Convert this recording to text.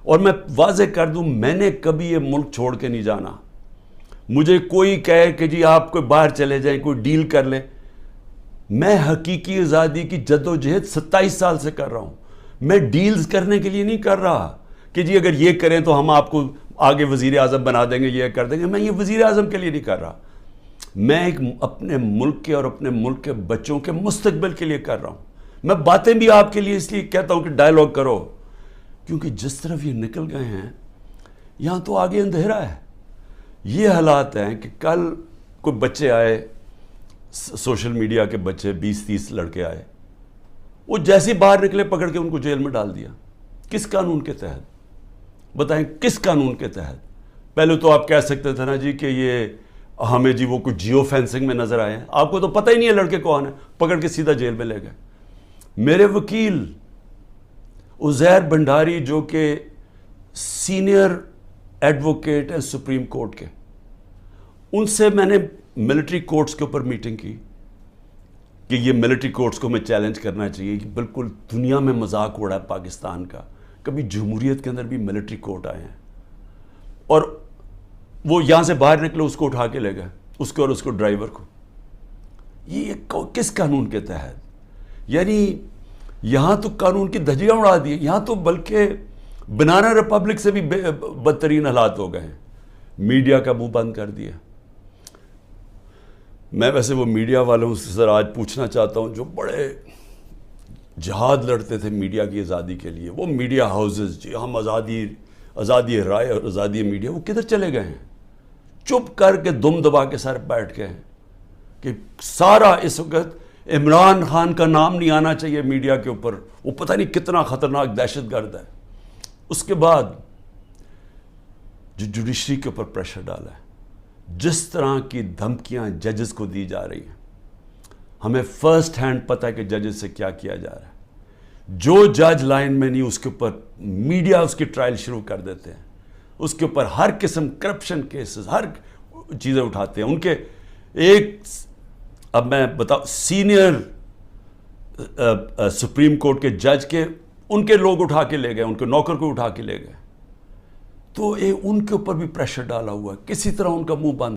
اور میں واضح کر دوں میں نے کبھی یہ ملک چھوڑ کے نہیں جانا. مجھے کوئی کہے کہ جی آپ کوئی باہر چلے جائیں, کوئی ڈیل کر لے, میں حقیقی آزادی کی جد و جہد 27 سال سے کر رہا ہوں. میں ڈیلز کرنے کے لیے نہیں کر رہا کہ جی اگر یہ کریں تو ہم آپ کو آگے وزیر اعظم بنا دیں گے, یہ کر دیں گے. میں یہ وزیر اعظم کے لیے نہیں کر رہا. میں ایک اپنے ملک کے اور اپنے ملک کے بچوں کے مستقبل کے لیے کر رہا ہوں. میں باتیں بھی آپ کے لیے اس لیے کہتا ہوں کہ ڈائیلاگ کرو, کیونکہ جس طرف یہ نکل گئے ہیں یہاں تو آگے اندھیرا ہے. یہ حالات ہیں کہ کل کوئی بچے آئے, سوشل میڈیا کے بچے 20-30 لڑکے آئے, وہ جیسے باہر نکلے پکڑ کے ان کو جیل میں ڈال دیا. کس قانون کے تحت بتائیں, کس قانون کے تحت؟ پہلے تو آپ کہہ سکتے تھے نا جی کہ یہ ہمیں جی وہ کچھ جیو فینسنگ میں نظر آئے ہیں, آپ کو تو پتہ ہی نہیں ہے لڑکے کون ہیں, پکڑ کے سیدھا جیل میں لے گئے. میرے وکیل عزیر بھنڈاری جو کہ سینئر ایڈوکیٹ ہیں سپریم کورٹ کے, ان سے میں نے ملٹری کورٹس کے اوپر میٹنگ کی کہ یہ ملٹری کورٹس کو میں چیلنج کرنا چاہیے کہ بالکل دنیا میں مذاق اڑا ہے پاکستان کا, کبھی جمہوریت کے اندر بھی ملٹری کورٹ آئے ہیں. اور وہ یہاں سے باہر نکلے, اس کو اٹھا کے لے گئے, اس کو اور اس کو ڈرائیور کو. یہ کس قانون کے تحت؟ یعنی یہاں تو قانون کی دھجیاں اڑا دی, یہاں تو بلکہ بنانا ریپبلک سے بھی بدترین حالات ہو گئے ہیں. میڈیا کا منہ بند کر دیا. میں ویسے وہ میڈیا والوں سے ذرا آج پوچھنا چاہتا ہوں جو بڑے جہاد لڑتے تھے میڈیا کی آزادی کے لیے, وہ میڈیا ہاؤسز جی ہم آزادی رائے اور آزادی میڈیا, وہ کدھر چلے گئے ہیں؟ چپ کر کے دم دبا کے سر بیٹھ گئے ہیں کہ سارا اس وقت عمران خان کا نام نہیں آنا چاہیے میڈیا کے اوپر, وہ پتہ نہیں کتنا خطرناک دہشت گرد ہے. اس کے بعد جو جوڈیشری کے اوپر پریشر ڈالا ہے, جس طرح کی دھمکیاں ججز کو دی جا رہی ہیں, ہمیں فرسٹ ہینڈ پتہ ہے کہ ججز سے کیا کیا جا رہا ہے. جو جج لائن میں نہیں اس کے اوپر میڈیا اس کی ٹرائل شروع کر دیتے ہیں, اس کے اوپر ہر قسم کرپشن کیسز ہر چیزیں اٹھاتے ہیں. ان کے ایک اب میں بتاؤں سینئر سپریم کورٹ کے جج کے ان کے لوگ اٹھا کے لے گئے, ان کے نوکر کو اٹھا کے لے گئے. تو ان کے اوپر بھی پریشر ڈالا ہوا ہے, کسی طرح ان کا منہ بند